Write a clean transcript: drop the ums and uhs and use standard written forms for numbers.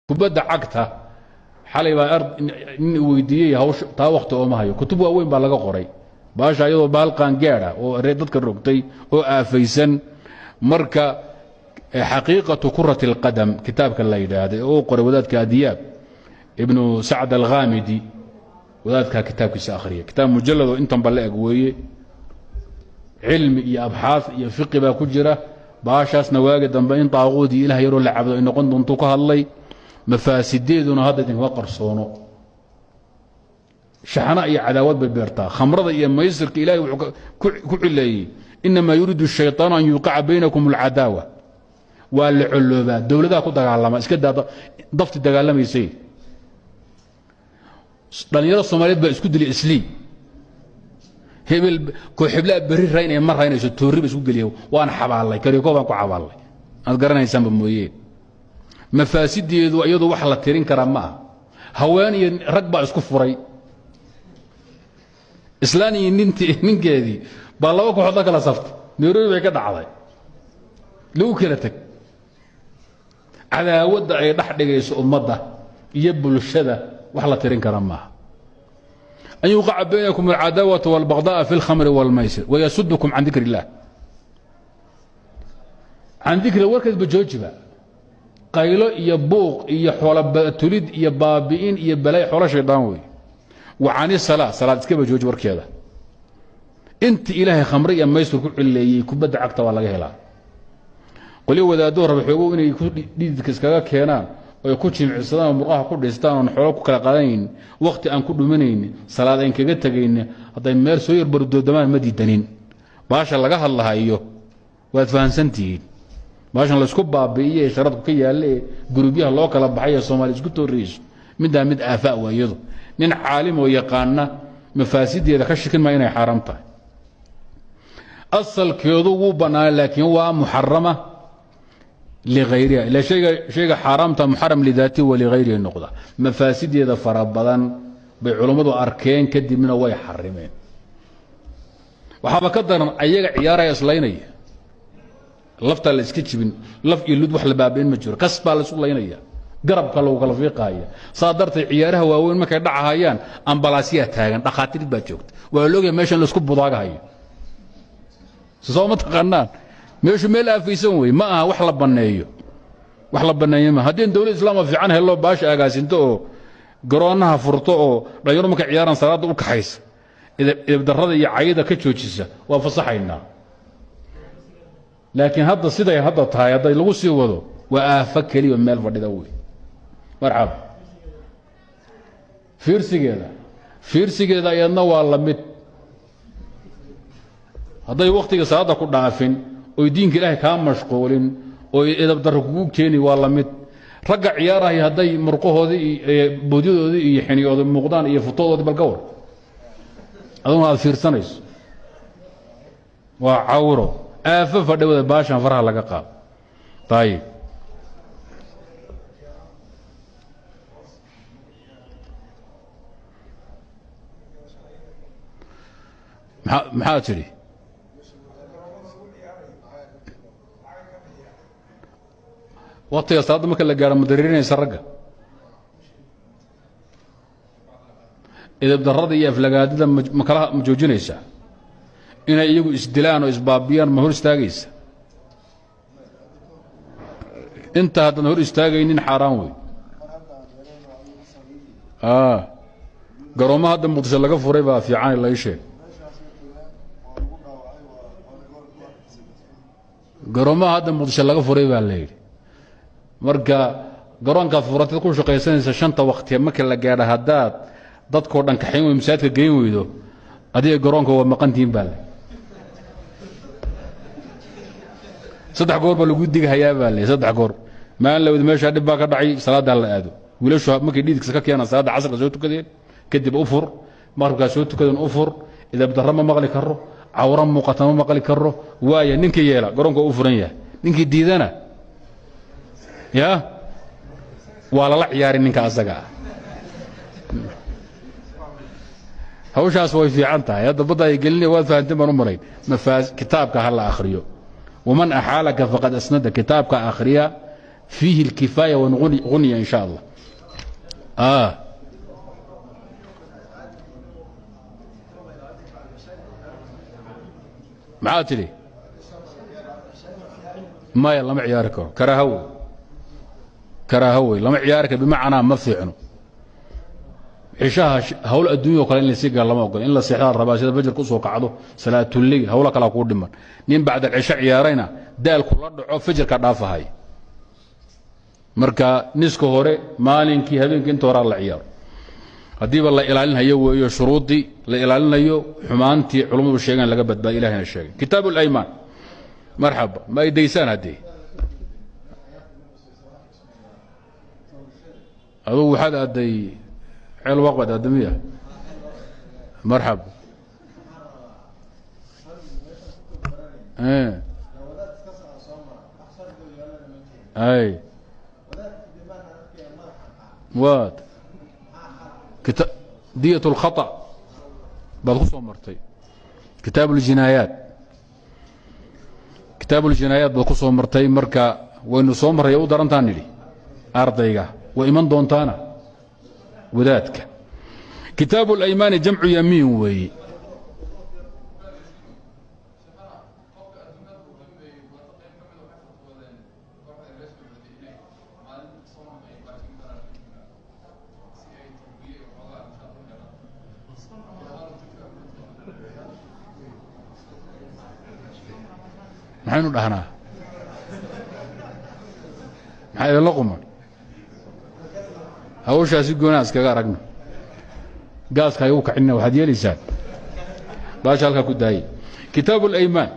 kubadda cagta xalay baa in weydiiyay hawsh taa waqti oo ma hayo kutub waaweyn baa laga qoray baasha ayadoo baalqaan gaadha oo dadka rogtay oo aafaysan marka xaqiiqatu kurati alqadam kitaabka la yiraahdo oo qoray wadaadka adiyaab ibnu sa'd al-ghamidi wadaadka kitaabkiisa akhriya kitaab mujallad oo intan bal eeg weeye cilmi iyo abxaas iyo fiqh baa ku jira baashaasna waaga dambe in taaquudi ilaahay yaro la cabdo in noqon doonto ka hadlay mafaasideeduna hadda idinka qarsoono shaxna iyo cadaawad bay beertaa khamrada iyo maysirka ilaahay wuxuu ku cileeyay inma yuridu ash-shaytaanu an yuqa'a baynakum al-adawa wa la'uluba dawladaha ku dagaalama iska dafti dagaalamayay dhalinyarada Soomaaliyeed baa isku dilay islii hebel ko xibla bari raynay mar raynayso toori isku galiyo waan xabaalay kariyo baan ku xabaalay aad garanaysan ba mooyee mafaasideedu iyadoo wax la tirin kara ma haween iyo rag baa isku furay islaani ninkeedii baa laba kooxood kala saftay Nairobi bay ka dhacday loo kala tag cadaawada ay dhax dhigayso ummadda iyo bulshada wax la tirin kara ma أن يوقع بينكم العداوة والبغضاء في الخمر والميسر ويسدكم عن ذكر الله عن ذكر الوركز بجوجبة قيلو يبوق يحول تريد يبابئين يبلاي حول شيطانوي وعن الصلاة صلاة كيف بجوج وركيده انت إلهي خمرية ميسر كل اللي يكبد عقته ولا جهلا قل وذا دور بحقوق إنه يكون ديد كسكاك كينان ويكون شيء عصام مراه كل دستان ونحرق كلا قلين وقت أن كل منين صلاة إن كجت جين هذا المير سوير برد دمان مدي تنين باش الله جه الله أيوه وأتفهم سنتين باش الله سكوب بابية شرط كي اللي جروبيه الله كلا بحية الصومالي سكوت الريش من ده مد آفاء ويض نين عالم ويقاننا مفاسد إذا كشكل ما ينهي حرامته أصل كيضو بنا لكن هو محرمة لغيرها لا شيء حرامته محرم لذاته ولغيره النقطة مفاسد إذا فربضا بعلومات أركان كدي من وي حرمين وحابا قدر أيها عيارة يصليني لفت الاسكتش بن لف يلود وحل بابين مجور كسب على سلينية قرب كلو كلفيقاية صادرت عيارها وين ما كان دعها هيان أمبلاسية تاجن دخاتي باتشوكت ولوجي ماشان لسكوب بضاعة هي صومت قنان مش ميل في سوي ما وحلا بنايو وحلا بنايو ما هدين دولة الإسلام في عنها الله باش أجازنتو قرانها فرطو رجال مك عيارا صلاة وكحيس إذا بدرد يعيده كتشوتشيسه وفصحينا لكن هذا الصيد هذا طاي هذا يلوسي وضو وافك لي ومال فدي دوي مرحبا فيرسي كذا ينا والله مت هذا وقت صلاة كل دافين ويدينك إلهي كان مشغولين وإذا بدركوك تاني والله مت رجع عياره هذي مرقوه هذي بوديو هذي يعني هذا مقدان يفطوا هذا بالقور أظن هذا فيرسانيس وعوره آفة فدوا باشا فرح لك قاب طيب محاتري وقت يصعد ما كان لقى مدررين يسرقه إذا بدرد يفلقات إذا مكره مجوجين يسا إن يجوا إسدلان وإسبابيان مهور استاجيس أنت هذا مهور استاجين حراموي قروما هذا متسلقة فريبا في عين الله شيء قروما هذا متسلقة فريبا الليل marka garoonka furatay ku shaqeysanaysa shanta waqti marka la gaaro hadaad dadkoo dhan kaxayn way masaajidka geyn weydo adiga garoonka waa maqantiin baa saddex goor baa lagu digayaa baa le saddex goor maan la wada meesha dib baa ka dhacay salaada la aado wiilashu markay dhiidkiisa ka keenaan salaada casarka soo tukadeen kadib u fur marka soo tukadeen u fur ida badarama maqli karo awra muuqatama maqli karo waaya ninka yeela garoonka u furan yahay ninkii diidana يا ولا لا عياري منك أزجع هو شاس وي في عنتها هذا بدأ يقول لي وفانت من عمرين مفاز كتابك هلا آخريه ومن أحالك فقد أسند كتابك آخريه فيه الكفاية والغنية إن شاء الله. maxaa tidhi maya lama ciyaari karo karaaho wey lama ciyaari karo bimacnaa ma fiicno cishaha hawl adduunya oo kale in la sii gaar lama ogola in la seexdaa rabaa sida fajrka usoo kacdo salaatuleyl hawla kala kuu dhiman nin bacda cisho ciyaarayna daalku la dhaco fajrka dhaafahay marka niska hore maalinkii habeenkii inta horaa la ciyaaro haddiiba la ilaalinayo weeyo shuruudii la ilaalinayo xumaantii culummadu sheegaan laga badbaado ilahina sheegay kitaab اlayman marxaba ma ay daysaan haddii aduu waxaad aaday ceel waqbad aadamiya marxaba ay waad دية الخطأ بدخل مرتين كتاب الجنايات بدخل مرتين مركا وإنه صومر يودر أنتاني لي أرضيها وإيمان دونتانا وذاتك كتاب الأيمان جمع يمين وي maxaynu dhahnaa maxaa idinla quman hawshaasi goonaa iskaga aragno gaaska ayagu kacinina waxaad yeelaysaan baasha halkaa ku daayey kitaabu اlaymaan